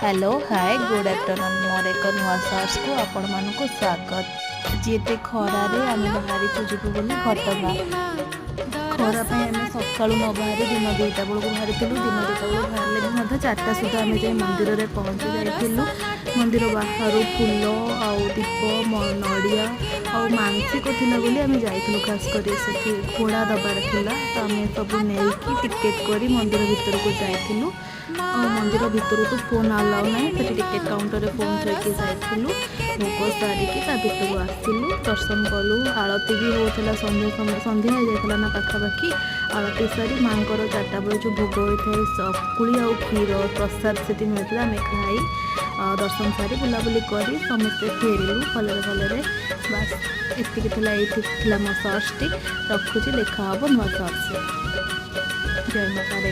Hello hi good afternoon मोर एक नुआ search को आपण मानक स्वागत। जीते खरारे आम बाहरी को जीवु बोली घटगाँ खरापाई आम सका न बाहरी दिन 2टा बेलू बाहरी दिन 2टा बेलू बाहर 4टा सुधा आम जाए मंदिर में पहुँची जाइलु। मंदिर बाहर फूल आउ दीप नड़िया आउ मानसिक थिला बोली आम जाइलु। खास कर घोड़ा दबार थिला तो आम सब नहीं टिकेट करी मंदिर भितर को जाइलु। मंदिर भितर तो फोन अलाउ ना तो टिकेट काउंटर रे फोन थोड़ी जाइलु। भोग सारिकी भितर आसलु दर्शन कलु। आरती भी होता संध्या हो जाता ना पाखापाखि आरती सारी माँ 4टा बेल जो भोग होता है चकुली आ क्षीर प्रसाद से मिलता आम खाई दर्शन सारी बुलाबुली कर समस्ते फेरिलु भलरे भलरे। बास एतिक ये मो सर्चटी रखुची देखा हम नुआ सर्च। जय माता दी।